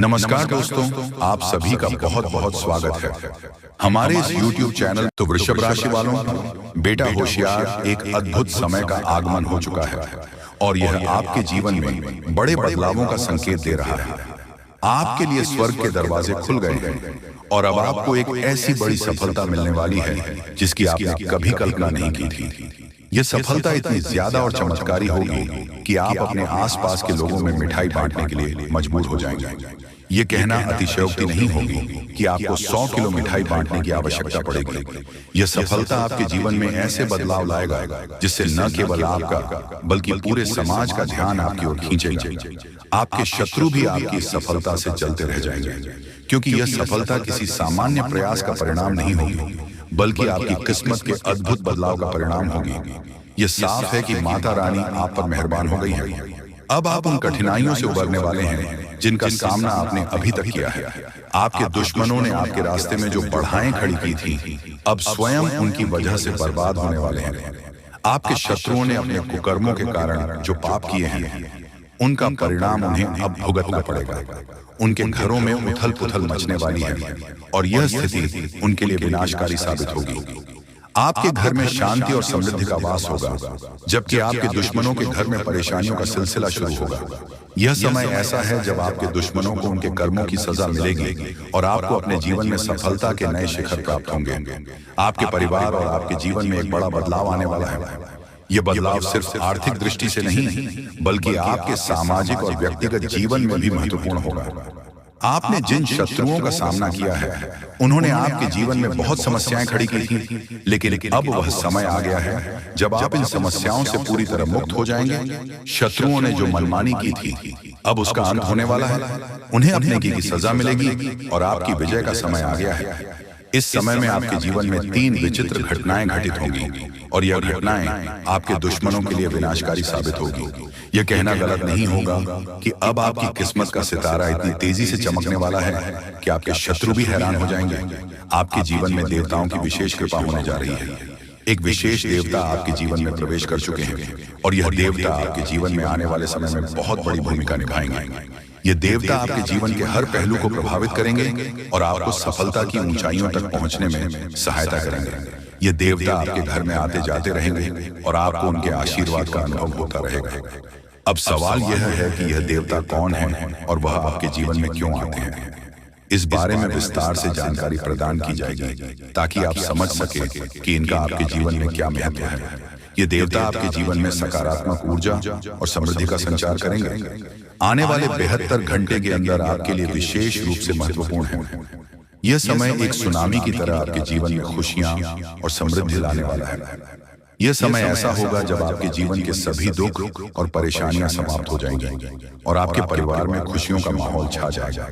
नमस्कार दोस्तों, आप सभी का बहुत बहुत स्वागत है हमारे इस YouTube चैनल। तो वृषभ राशि वालों, बेटा होशियार, एक अद्भुत समय का आगमन हो चुका है और यह आपके जीवन में बड़े बदलावों का संकेत दे रहा है। आपके लिए स्वर्ग के दरवाजे खुल गए हैं और अब आपको एक ऐसी बड़ी सफलता मिलने वाली है जिसकी आपने कभी कल्पना नहीं की थी। यह सफलता इतनी ज्यादा और चमत्कारी होगी कि आप अपने आसपास के लोगों में मिठाई बांटने के लिए मजबूर हो जाएंगे। ये कहना अतिशयोक्ति नहीं होगी कि आपको 100 किलो मिठाई बांटने की आवश्यकता पड़ेगी। यह सफलता आपके जीवन में ऐसे बदलाव लाएगा जिससे न केवल आपका बल्कि पूरे समाज का ध्यान आपकी ओर खींचेगा। आपके शत्रु भी आपकी सफलता से चलते रह जाएंगे, क्योंकि यह सफलता किसी सामान्य प्रयास का परिणाम नहीं होगी, बल्कि आपकी किस्मत के अद्भुत बदलाव का परिणाम होगी। यह साफ है कि माता रानी आप पर मेहरबान हो गई है। अब आप उन कठिनाइयों से उबरने वाले हैं जिनका सामना आपने अभी तक किया है। आपके दुश्मनों ने आपके रास्ते में जो बाधाएं खड़ी की थी, अब स्वयं उनकी वजह से बर्बाद होने वाले हैं। आपके शत्रुओं ने अपने कुकर्मों के कारण जो पाप किए हैं, उनका परिणाम उन्हें अब भुगतना पड़ेगा। उनके घरों में उथल पुथल मचने वाली है और यह स्थिति उनके लिए विनाशकारी साबित होगी। आपके घर में शांति और समृद्धि का वास होगा, जबकि आपके दुश्मनों के घर में परेशानियों का सिलसिला शुरू होगा। यह समय ऐसा है जब आपके दुश्मनों को उनके कर्मों की सजा मिलेगी और आपको अपने जीवन में सफलता के नए शिखर प्राप्त होंगे। आपके परिवार और आपके जीवन में एक बड़ा बदलाव आने वाला है। यह बदलाव सिर्फ आर्थिक दृष्टि से नहीं, बल्कि आपके सामाजिक और व्यक्तिगत जीवन में भी महत्वपूर्ण होगा। आपने जिन शत्रुओं का सामना किया है, उन्होंने आपके जीवन में बहुत समस्याएं खड़ी की थी, लेकिन अब वह समय आ गया है जब आप इन समस्याओं से पूरी तरह मुक्त हो जाएंगे। शत्रुओं ने जो मनमानी की थी, अब उसका अंत होने वाला है। उन्हें अपने की सजा मिलेगी और आपकी विजय का समय आ गया है। इस समय में आपके जीवन में 3 विचित्र घटनाएं घटित होंगी और यह घटनाएं आपके दुश्मनों के लिए विनाशकारी साबित होगी। यह कहना गलत नहीं होगा कि अब आपकी किस्मत का सितारा इतनी तेजी से चमकने वाला है कि आपके शत्रु भी हैरान हो जाएंगे। आपके जीवन में देवताओं की विशेष कृपा होने जा रही है। एक विशेष देवता आपके जीवन में प्रवेश कर चुके हैं और यह देवता आपके जीवन में आने वाले समय में बहुत बड़ी भूमिका निभाएंगे। ये देवता आपके जीवन के हर पहलू को प्रभावित करेंगे और आपको सफलता की ऊंचाइयों तक पहुंचने में सहायता करेंगे। ये देवता आपके घर में आते जाते रहेंगे और आपको उनके आशीर्वाद का अनुभव होता रहेगा। अब सवाल यह है कि यह देवता कौन है और वह आपके जीवन में क्यों आते हैं। इस बारे में विस्तार से जानकारी प्रदान की जाएगी ताकि आप समझ सके कि इनका आपके जीवन में क्या महत्व है। ये देवता आपके जीवन में सकारात्मक ऊर्जा और समृद्धि का संचार करेंगे। आने वाले 72 घंटे के अंदर आपके लिए विशेष रूप से महत्वपूर्ण है। यह समय एक सुनामी की तरह आपके जीवन में खुशियां और समृद्धि लाने वाला है। यह समय ऐसा होगा जब आपके जीवन के सभी दुख और परेशानियां समाप्त हो जाएंगी और आपके परिवार में खुशियों का माहौल छा जाएगा।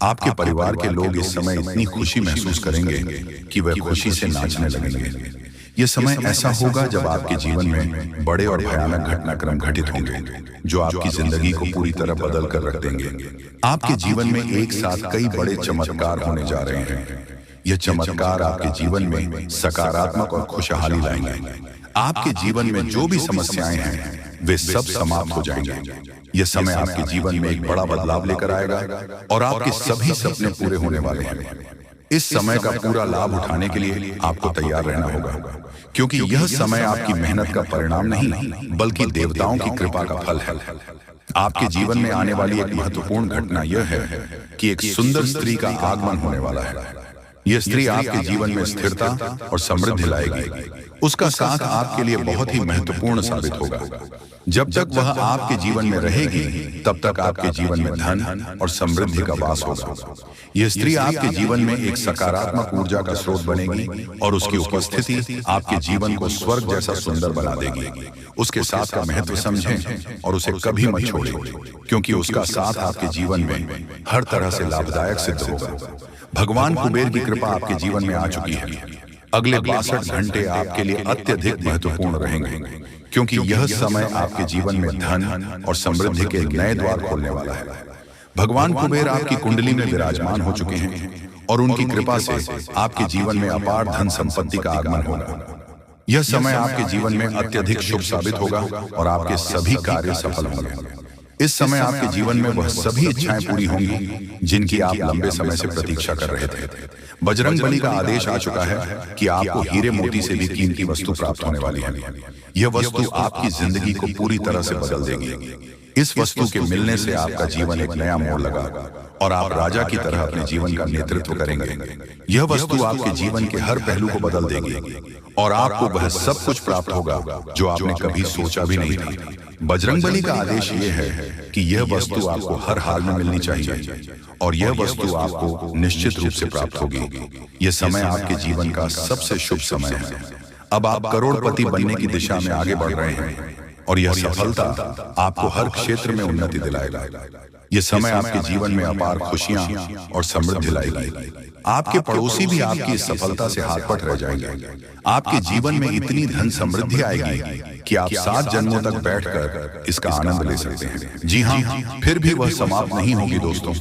आपके परिवार के लोग इस समय इतनी खुशी महसूस करेंगे कि वह खुशी से नाचने लगेंगे। यह समय ऐसा होगा जब आपके जीवन में बड़े और भयानक घटनाक्रम घटित होंगे जो आपकी जिंदगी को पूरी तरह बदल कर रख देंगे। आपके जीवन में एक साथ कई बड़े चमत्कार होने जा रहे हैं। यह चमत्कार आपके जीवन में सकारात्मक और खुशहाली लाएंगे। आपके जीवन में जो भी समस्याएं हैं, वे सब समाप्त हो जाएंगे। यह समय आपके जीवन में एक बड़ा बदलाव लेकर आएगा और आपके सभी सपने पूरे होने वाले हैं। इस समय का पूरा लाभ उठाने के लिए आपको तैयार रहना होगा, क्योंकि यह समय आपकी मेहनत का परिणाम नहीं, बल्कि देवताओं की कृपा का फल है। आपके जीवन में आने वाली एक महत्वपूर्ण घटना यह है कि एक सुंदर स्त्री का आगमन होने वाला है। यह स्त्री आपके जीवन में स्थिरता और समृद्धि लाएगी। उसका साथ आपके लिए बहुत ही महत्वपूर्ण साबित होगा। जब तक वह आपके जीवन में रहेगी, तब तक आपके जीवन में धन और समृद्धि का वास होगा। यह स्त्री आपके जीवन में एक सकारात्मक ऊर्जा का स्रोत बनेगी और उसकी उपस्थिति आपके जीवन को स्वर्ग जैसा सुंदर बना देगी। उसके साथ का महत्व समझें और उसे कभी मत छोड़ें, क्योंकि उसका साथ आपके जीवन में हर तरह से लाभदायक सिद्ध होगा। भगवान कुबेर की कृपा आपके जीवन में आ चुकी है। अगले 62 घंटे आपके लिए अत्यधिक महत्वपूर्ण रहेंगे, क्योंकि यह समय आपके जीवन में धन और समृद्धि के नए द्वार खोलने वाला है। भगवान कुबेर आपकी कुंडली में विराजमान हो चुके हैं और उनकी कृपा से आपके जीवन में अपार धन संपत्ति का आगमन होगा। यह समय आपके जीवन में अत्यधिक शुभ साबित होगा और आपके सभी कार्य सफल होंगे। इस समय आपके जीवन में वह सभी इच्छाएं पूरी होंगी जिनकी आप लंबे समय से प्रतीक्षा कर रहे थे। बजरंग बली का आदेश आ चुका है कि आपको हीरे मोती से भी कीमती वस्तु प्राप्त होने वाली है। यह वस्तु आपकी जिंदगी को पूरी तरह से बदल देगी। इस वस्तु के मिलने से आपका जीवन एक नया मोड़ लगा और आप राजा की तरह अपने जीवन का नेतृत्व करेंगे। यह वस्तु आपके जीवन के हर पहलू को बदल देगी और आपको वह सब कुछ प्राप्त होगा जो आपने कभी सोचा भी नहीं था। बजरंग बली का आदेश यह है कि यह वस्तु आपको हर हाल में मिलनी चाहिए और यह वस्तु आपको निश्चित रूप से प्राप्त होगी। यह समय आपके जीवन का सबसे शुभ समय है। अब आप करोड़पति बनने की दिशा में आगे बढ़ रहे हैं और यह सफलता आपको हर क्षेत्र में उन्नति दिलाएगा। यह समय आपके जीवन में अपार खुशियां और समृद्धि लाएगी। आपके पड़ोसी भी आपकी इस सफलता से हाथ पट रह जाएंगे। आपके जीवन में इतनी धन समृद्धि आएगी कि आप 7 जन्मों तक बैठकर इसका आनंद ले सकते हैं। जी हाँ, फिर भी वह समाप्त नहीं होगी दोस्तों।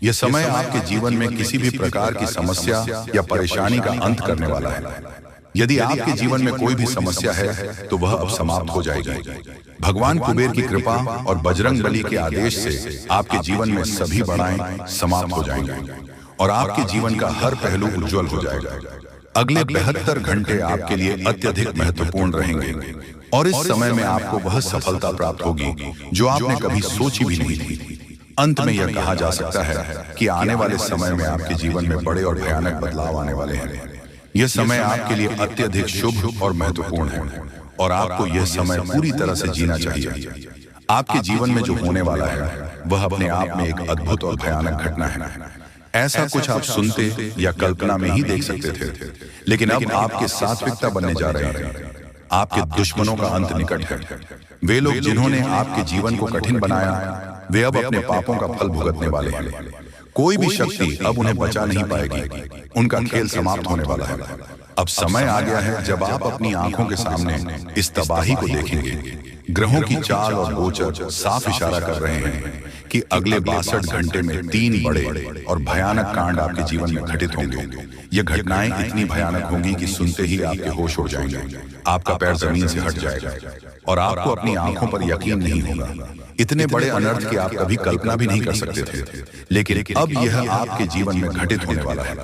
यह समय आपके जीवन में किसी भी प्रकार की समस्या या परेशानी का अंत करने वाला है। यदि आपके जीवन में कोई भी समस्या है तो वह अब समाप्त हो जाएगी। भगवान कुबेर की कृपा और बजरंग बली के आदेश से आपके जीवन में सभी बड़ाएं समाप्त हो जाएंगे और आपके जीवन का हर पहलू उज्जवल हो जाएगा। अगले 72 घंटे आपके लिए अत्यधिक महत्वपूर्ण रहेंगे और इस समय में आपको वह सफलता प्राप्त होगी जो आपने कभी सोची भी नहीं थी। अंत में यह कहा जा सकता है कि आने वाले समय में आपके जीवन में बड़े और भयानक बदलाव आने वाले हैं। यह समय आपके लिए अत्यधिक शुभ और महत्वपूर्ण है और आपको यह समय पूरी तरह से जीना चाहिए। आपके जीवन में जो होने वाला है वह अपने आप में एक अद्भुत और भयानक घटना है। ऐसा कुछ आप सुनते या कल्पना में ही देख सकते थे, लेकिन अब आपके सात्विकता बनने जा रहे हैं। आपके दुश्मनों का अंत निकट है। वे लोग जिन्होंने आपके जीवन को कठिन बनाया, वे अब अपने पापों का फल भुगतने वाले हैं। कोई भी शक्ति अब उन्हें बचा नहीं पाएगी। उनका खेल समाप्त होने वाला है। अब समय आ गया है जब आप अपनी आंखों के सामने इस तबाही को देखेंगे। ग्रहों की चाल और गोचर साफ इशारा कर रहे हैं कि अगले 62 घंटे में 3 बड़े और भयानक कांड आपके जीवन में घटित होंगे। ये घटनाएं इतनी भयानक होंगी कि सुनते ही आपके होश उड़ जाएंगे। आपका पैर जमीन से हट जाएगा और आपको अपनी आंखों पर यकीन नहीं होगा। इतने बड़े अनर्थ की आप कभी कल्पना भी नहीं कर सकते थे, लेकिन अब यह आपके जीवन में घटित होने वाला है।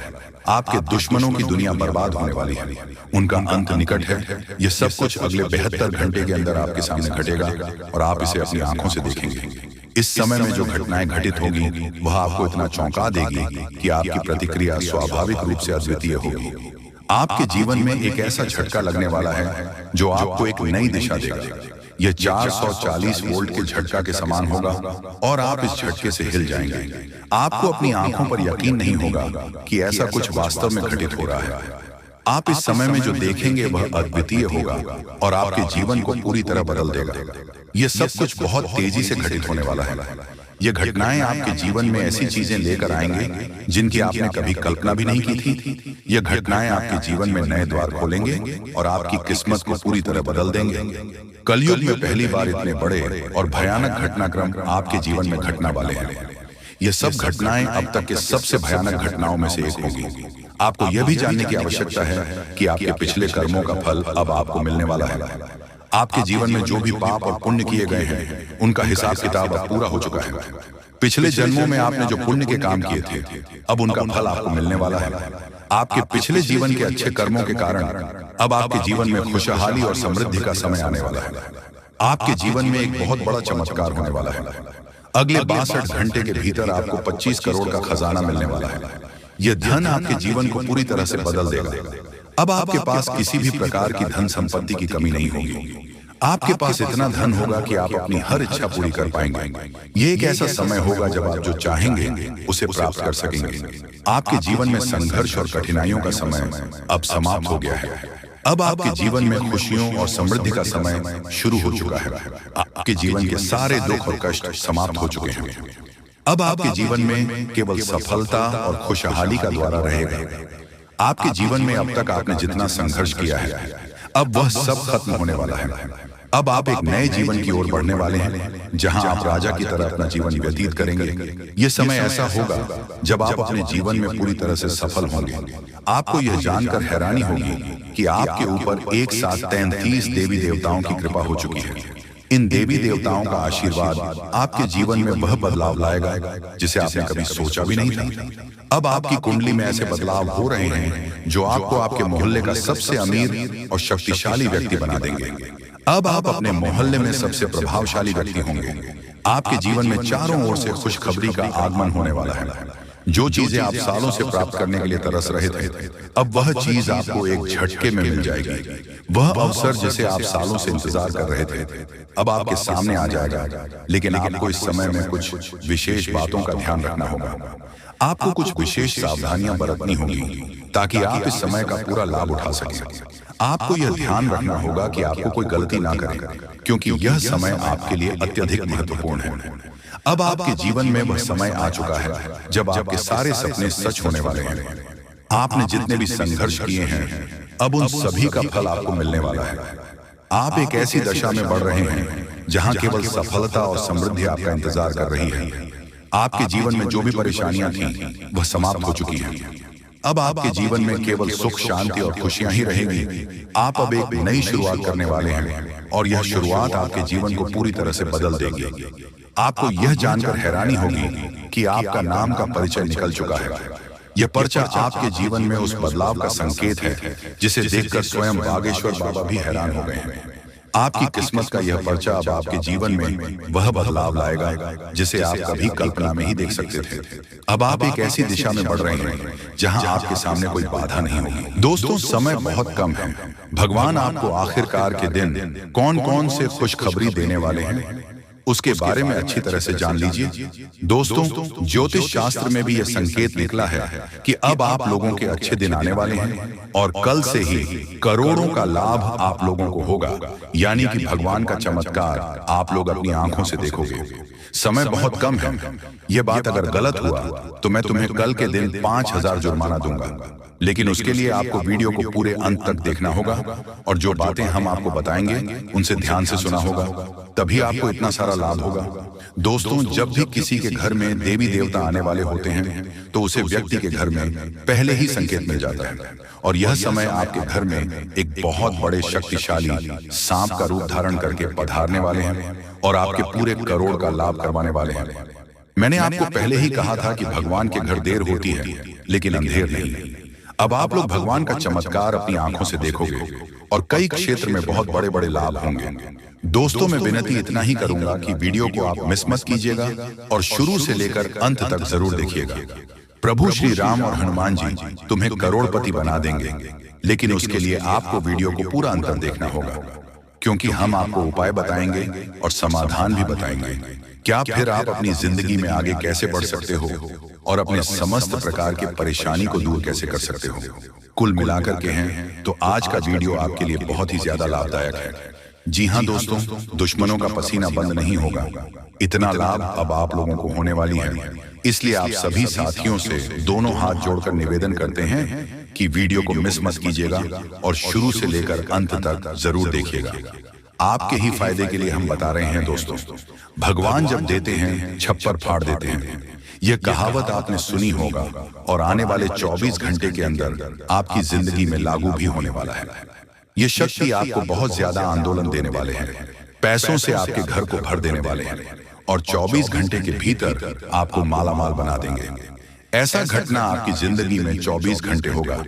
आपके दुश्मनों की दुनिया बर्बाद होने वाली है। उनका अंत निकट है। यह सब कुछ अगले 72 घंटे के अंदर आपके सामने घटेगा और आप इसे अपनी आंखों से देखेंगे। इस समय में जो घटनाएं घटित होगी वह आपको इतना चौंका देगी कि आपकी प्रतिक्रिया स्वाभाविक रूप से अद्वितीय होगी। आपके जीवन में एक ऐसा झटका लगने वाला है जो आपको एक नई दिशा देगा। यह 440 वोल्ट के झटका के समान होगा और आप इस झटके से हिल जाएंगे। आपको अपनी आंखों पर यकीन नहीं होगा कि ऐसा कुछ वास्तव में घटित हो रहा है। आप इस समय में जो देखेंगे वह अद्वितीय होगा और आपके जीवन को पूरी तरह बदल देगा। यह सब कुछ बहुत तेजी से घटित होने वाला है। ये घटनाएं आपके जीवन में ऐसी चीजें लेकर आएंगे जिनकी आपने कभी कल्पना भी नहीं की थी। ये घटनाएं आपके जीवन में नए द्वार खोलेंगे और आपकी किस्मत को पूरी तरह बदल देंगे। कलयुग में पहली बार इतने बड़े और भयानक घटनाक्रम आपके जीवन में घटना वाले हैं। ये सब घटनाएं अब तक के सबसे भयानक घटनाओं में से एक होगी। आपको यह भी जानने की आवश्यकता है कि आपके पिछले कर्मों का फल अब आपको मिलने वाला है। आपके जीवन में जो भी पाप और पुण्य किए गए हैं उनका हिसाब किताब अब पूरा हो चुका है। पिछले जन्मों में आपने जो पुण्य के काम किए थे अब उनका फल आपको मिलने वाला है। आपके पिछले जीवन के अच्छे कर्मों के कारण अब आपके जीवन में खुशहाली और समृद्धि का समय आने वाला है। आपके जीवन में एक बहुत बड़ा चमत्कार होने वाला है। अगले 62 घंटे के भीतर आपको 25 करोड़ का खजाना मिलने वाला है। यह धन आपके जीवन को पूरी तरह से बदल देगा। अब आपके पास किसी भी प्रकार की धन संपत्ति की कमी नहीं होगी। आपके पास इतना धन होगा कि आप अपनी हर इच्छा पूरी कर पाएंगे। ये एक ऐसा समय होगा जब आप जो चाहेंगे उसे प्राप्त कर सकेंगे। आपके जीवन में संघर्ष और कठिनाइयों का समय अब समाप्त हो गया है। अब आपके जीवन में खुशियों और समृद्धि का समय शुरू हो चुका है। आपके जीवन के सारे दुख और कष्ट समाप्त हो चुके हैं। अब आपके जीवन में केवल सफलता और खुशहाली का द्वारा रहेगा। आपके जीवन में अब तक आपने जितना संघर्ष किया है अब वह सब खत्म होने वाला है। अब आप एक नए जीवन की ओर बढ़ने वाले हैं जहां आप राजा की तरह अपना जीवन व्यतीत करेंगे। यह समय ऐसा होगा जब आप अपने जीवन में पूरी तरह से सफल होंगे। आपको यह जानकर हैरानी होगी कि आपके ऊपर एक साथ 33 देवी देवताओं की कृपा हो चुकी है। इन देवी देवताओं का आशीर्वाद आपके जीवन में वह बदलाव लाएगा जिसे आपने कभी सोचा भी नहीं था। अब आपकी कुंडली में ऐसे बदलाव हो रहे हैं जो आपको आपके मोहल्ले का सबसे अमीर और शक्तिशाली व्यक्ति बना देंगे। अब आप अपने मोहल्ले में सबसे प्रभावशाली व्यक्ति होंगे। आपके जीवन में चारों ओर से खुशखबरी का आगमन होने वाला है। जो चीजें आप सालों से प्राप्त करने के लिए तरस रहे थे, अब वह चीज आपको एक झटके में मिल जाएगी। वह अवसर जिसे आप सालों से इंतजार कर रहे थे अब आपके सामने आ जाएगा। लेकिन आपको इस समय में कुछ विशेष बातों का ध्यान रखना होगा। आपको कुछ विशेष सावधानियां बरतनी होंगी ताकि आप इस समय का पूरा लाभ उठा सकें। आपको यह ध्यान रखना होगा कि आपको कोई गलती ना करें, क्योंकि यह समय आपके लिए अत्यधिक महत्वपूर्ण है। अब आपके जीवन में वह समय आ चुका है जब आपके सारे सपने सच होने वाले हैं। आपने जितने भी संघर्ष किए हैं अब उन सभी का फल आपको मिलने वाला है। आप एक ऐसी दशा में बढ़ रहे हैं जहां केवल सफलता और समृद्धि आपका इंतजार कर रही है। आपके जीवन में जो भी परेशानियां थीं वह समाप्त हो चुकी हैं। अब आपके जीवन में केवल सुख, शांति और खुशियां ही रहेंगी। आप अब एक नई शुरुआत करने वाले हैं और यह शुरुआत आपके जीवन को पूरी तरह से बदल देगी। आपको यह जानकर हैरानी होगी कि आपका नाम का परिचय निकल चुका है। यह पर्चा आपके जीवन में उस बदलाव का संकेत है जिसे देखकर स्वयं बागेश्वर बाबा भी हैरान हो गए हैं। आपकी किस्मत का यह पर्चा अब आपके जीवन में वह बदलाव लाएगा जिसे आप कभी कल्पना में ही देख सकते थे। अब आप एक ऐसी दिशा में बढ़ रहे हैं जहां आपके सामने कोई बाधा नहीं होगी। दोस्तों, समय बहुत कम है। भगवान आपको आखिरकार के दिन कौन कौन से खुशखबरी देने वाले हैं उसके बारे में अच्छी तरह से जान लीजिए। दोस्तों, ज्योतिष शास्त्र में भी यह संकेत निकला है कि अब आप लोगों के अच्छे दिन आने वाले हैं और कल से ही करोड़ों का लाभ आप लोगों को होगा। यानी कि भगवान का चमत्कार आप लोग अपनी आंखों से देखोगे। समय बहुत कम है। यह बात अगर गलत हुआ तो मैं तुम्हें कल के दिन 5000 जुर्माना दूंगा। लेकिन उसके लिए आपको वीडियो को पूरे अंत तक देखना होगा और जो बातें हम आपको बताएंगे उनसे ध्यान से सुना होगा, तभी आपको इतना सारा लाभ होगा। दोस्तों, जब भी किसी के घर में देवी देवता आने वाले होते हैं तो उसे व्यक्ति के घर में पहले ही संकेत मिल जाता है और यह समय आपके घर में एक बहुत बड़े शक्तिशाली सांप का रूप धारण करके पधारने वाले हैं और आपके पूरे करोड़ का लाभ करवाने वाले हैं। मैंने आपको पहले ही कहा था कि भगवान के घर देर होती है लेकिन अंधेर नहीं। अब आप लोग भगवान का चमत्कार अपनी आंखों से देखोगे और कई क्षेत्र में बहुत बड़े बड़े लाभ होंगे। दोस्तों, मैं विनती इतना ही करूंगा कि वीडियो को आप मिस मत कीजिएगा और शुरू से लेकर अंत तक जरूर देखिएगा। प्रभु श्री राम और हनुमान जी तुम्हें करोड़पति बना देंगे, लेकिन उसके लिए आपको वीडियो को पूरा अंत तक देखना होगा, क्योंकि हम आपको उपाय बताएंगे और समाधान भी बताएंगे। क्या फिर आप अपनी जिंदगी में आगे कैसे बढ़ सकते हो और अपने समस्त प्रकार की परेशानी को दूर कैसे कर सकते हो। कुल मिलाकर के हैं तो आज का वीडियो आपके लिए बहुत ही ज्यादा लाभदायक है। जी हाँ दोस्तों, दुश्मनों का पसीना बंद नहीं होगा। इतना लाभ अब आप लोगों को होने वाली है। इसलिए आप सभी साथियों से दोनों हाथ जोड़कर निवेदन करते हैं कि वीडियो को मिस मत कीजिएगा और शुरू से लेकर अंत तक जरूर देखिएगा। आपके ही फायदे के लिए हम बता रहे हैं दोस्तों। भगवान जब देते हैं छप्पर फाड़ देते हैं, यह कहावत आपने सुनी होगा और आने वाले 24 घंटे के अंदर आपकी जिंदगी में लागू भी होने वाला है। ये शक्ति आपको बहुत ज्यादा आंदोलन देने वाले हैं, पैसों से आपके घर को भर देने वाले हैं और 24 घंटे के भीतर आपको मालामाल बना देंगे। ऐसा घटना आपकी जिंदगी में 24 घंटे होगा,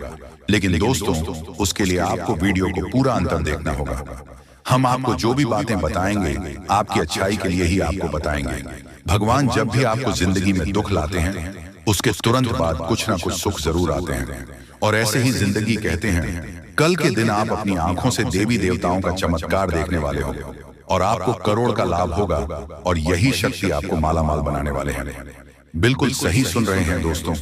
लेकिन दोस्तों उसके लिए आपको वीडियो को पूरा अंतर देखना होगा। हम आपको जो भी बातें बताएंगे आपकी अच्छाई के लिए ही आपको बताएंगे। भगवान जब भी आपको जिंदगी में दुख लाते हैं उसके तुरंत बाद कुछ ना कुछ सुख जरूर आते हैं और ऐसे ही जिंदगी कहते हैं। कल के दिन आप अपनी आंखों से देवी देवताओं का चमत्कार देखने वाले हो और आपको करोड़ का लाभ होगा और यही शक्ति आपको मालामाल बनाने वाले हैं। बिल्कुल सही सुन रहे हैं दोस्तों।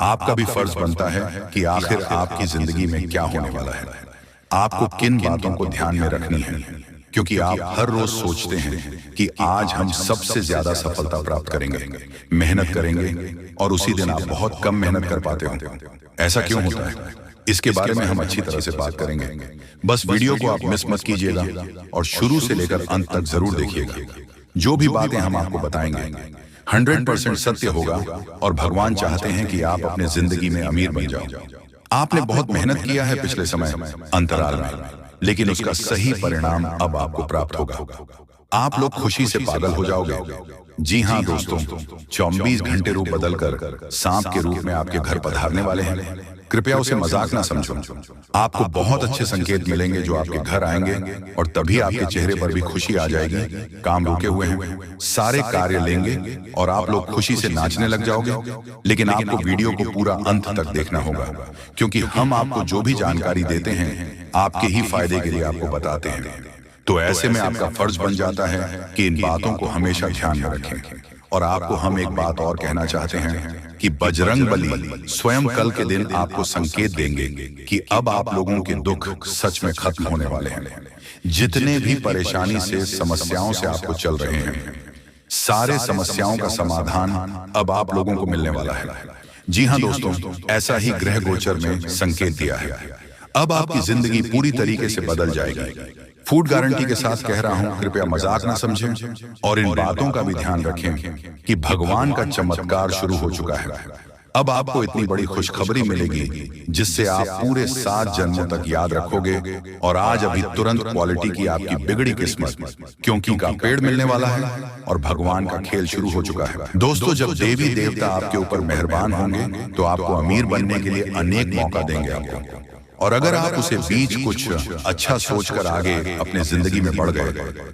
आपका भी फर्ज बनता है कि आखिर आपकी जिंदगी में क्या होने वाला है, आपको किन बातों को ध्यान में रखनी है, क्योंकि आप हर रोज सोचते हैं कि आज हम सबसे ज्यादा सफलता प्राप्त करेंगे, मेहनत करेंगे और उसी दिन आप बहुत कम मेहनत कर पाते हो। ऐसा क्यों होता है, इसके बारे में हम अच्छी तरह से बात करेंगे। बस वीडियो को आप मिस मत कीजिएगा और शुरू से लेकर अंत तक जरूर देखिएगा। जो भी बातें हम आपको बताएंगे 100% सत्य होगा और भगवान चाहते हैं कि आप अपने जिंदगी में अमीर बन जाओ। आपने बहुत मेहनत किया है पिछले समय अंतराल में, लेकिन उसका सही परिणाम अब आपको प्राप्त होगा। आप लोग खुशी से पागल हो जाओगे। जी हाँ दोस्तों, 24 घंटे रूप बदलकर सांप के रूप में आपके घर पधारने वाले हैं। कृपया उसे मजाक ना समझो। आपको बहुत अच्छे संकेत मिलेंगे जो आपके घर आएंगे और तभी आपके चेहरे पर भी खुशी आ जाएगी। काम रुके हुए हैं, सारे कार्य लेंगे और आप लोग खुशी से नाचने लग जाओगे। लेकिन आपको वीडियो को पूरा अंत तक देखना होगा, क्योंकि हम आपको जो भी जानकारी देते हैं आपके ही फायदे के लिए आपको बताते हैं। तो ऐसे में आपका फर्ज बन जाता है कि इन बातों को हमेशा ध्यान में रखें। और आपको हम एक बात और कहना चाहते हैं कि बजरंग बली स्वयं कल के दिन आपको संकेत देंगे कि अब आप लोगों के दुख सच में खत्म होने वाले हैं। जितने भी परेशानी से समस्याओं से आपको चल रहे हैं, सारे समस्याओं का समाधान अब आप लोगों को मिलने वाला है। जी हाँ दोस्तों, ऐसा ही ग्रह गोचर में संकेत दिया है। अब आपकी जिंदगी पूरी तरीके से बदल जाएगी। फूड गारंटी के साथ कह रहा हूं, कृपया मजाक ना समझें और इन बातों का भी ध्यान रखें कि भगवान का चमत्कार शुरू हो चुका है। अब आपको इतनी बड़ी खुशखबरी मिलेगी जिससे आप पूरे 7 जन्मों तक याद रखोगे। और आज अभी तुरंत क्वालिटी की आपकी बिगड़ी किस्मत, क्योंकि का पेड़ मिलने वाला है और भगवान का खेल शुरू हो चुका है। दोस्तों, जब देवी देवता आपके ऊपर मेहरबान होंगे तो आपको अमीर बनने के लिए अनेक मौका देंगे आपको। और अगर आप उसे बीच कुछ अच्छा सोचकर आगे अपने जिंदगी में बढ़ गए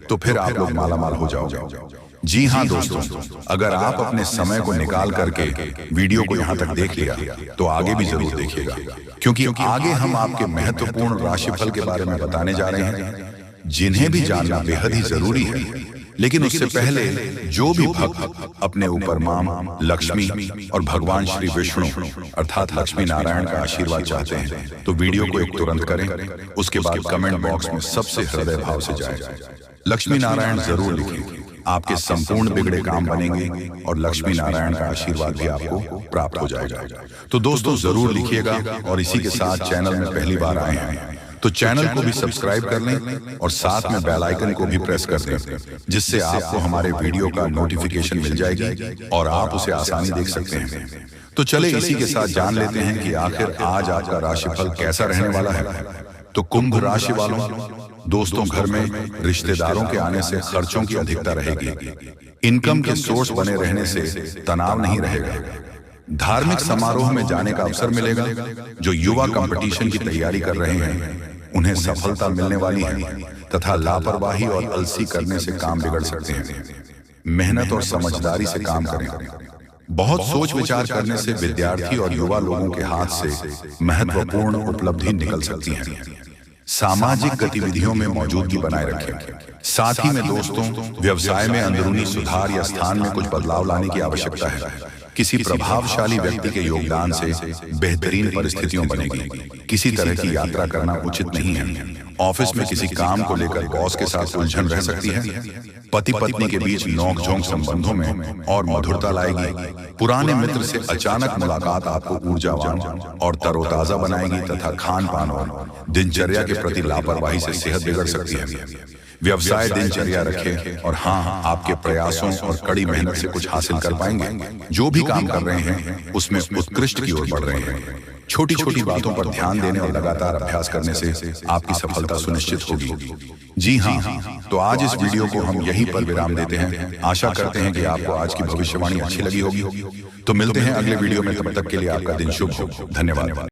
तो फिर आप लोग मालामाल हो जाओगे। जी हाँ दोस्तों, अगर आप अपने समय को निकाल करके वीडियो को यहाँ तक देख लिया तो आगे भी जरूर देखिएगा, क्योंकि आगे हम आपके महत्वपूर्ण राशिफल के बारे में बताने जा रहे हैं, जिन्हें भी जानना बेहद ही जरूरी है। लेकिन उससे पहले जो भी भक्त अपने ऊपर मां लक्ष्मी और भगवान श्री विष्णु अर्थात लक्ष्मी नारायण का आशीर्वाद चाहते हैं तो वीडियो को एक तुरंत करें। उसके बाद कमेंट बॉक्स में सबसे हृदय भाव से जाए लक्ष्मी नारायण जरूर लिखें। आपके संपूर्ण बिगड़े काम बनेंगे और लक्ष्मी नारायण का आशीर्वाद भी आपको प्राप्त हो जाएगा। तो दोस्तों जरूर लिखिएगा। और इसी के साथ चैनल में पहली बार आए हैं तो चैनल को भी सब्सक्राइब कर लें और साथ में बेल आइकन को भी प्रेस कर दें, जिससे आपको हमारे वीडियो का नोटिफिकेशन मिल जाएगी और आप उसे आसानी देख सकते हैं। तो चले इसी के साथ जान लेते हैं कि आखिर आज आपका राशिफल कैसा रहने वाला है। तो कुंभ राशि वालों, दोस्तों घर में रिश्तेदारों के आने से खर्चों की अधिकता रहेगी। इनकम के सोर्स बने रहने से तनाव नहीं रहेगा। धार्मिक समारोह में जाने का अवसर मिलेगा। जो युवा कंपटीशन की तैयारी कर रहे हैं उन्हें सफलता मिलने वाली है, तथा लापरवाही और अलसी करने से काम बिगड़ सकते हैं। मेहनत और समझदारी से काम करें। बहुत सोच विचार करने से विद्यार्थी और युवा लोगों के हाथ से महत्वपूर्ण उपलब्धि निकल सकती है। सामाजिक गतिविधियों में मौजूदगी बनाए रखें। साथ ही में दोस्तों, व्यवसाय में अंदरूनी सुधार या स्थान में कुछ बदलाव लाने की आवश्यकता है। किसी प्रभावशाली व्यक्ति के योगदान से बेहतरीन परिस्थितियों बनेगी। किसी तरह की यात्रा करना उचित नहीं है। ऑफिस में किसी काम को लेकर बॉस के साथ उलझन रह सकती है। पति पत्नी के बीच नोकझोंक संबंधों में और मधुरता लाएगी। पुराने मित्र से अचानक मुलाकात आपको ऊर्जावान और तरोताजा बनाएगी, तथा खान पान और दिनचर्या के प्रति लापरवाही से सेहत बिगड़ सकती है। व्यवसाय दिनचर्या रखें और हाँ, आपके प्रयासों और कड़ी मेहनत से कुछ हासिल कर पाएंगे। जो भी काम कर रहे हैं उसमें उत्कृष्ट की ओर बढ़ रहे हैं। छोटी छोटी बातों पर ध्यान देने और लगातार अभ्यास करने से आपकी सफलता सुनिश्चित होगी। जी हाँ, तो आज इस वीडियो को हम यहीं पर विराम देते हैं। आशा करते हैं कि आपको आज की भविष्यवाणी अच्छी लगी होगी। तो मिलते हैं अगले वीडियो में, तब तक के लिए आपका दिन शुभ हो। धन्यवाद।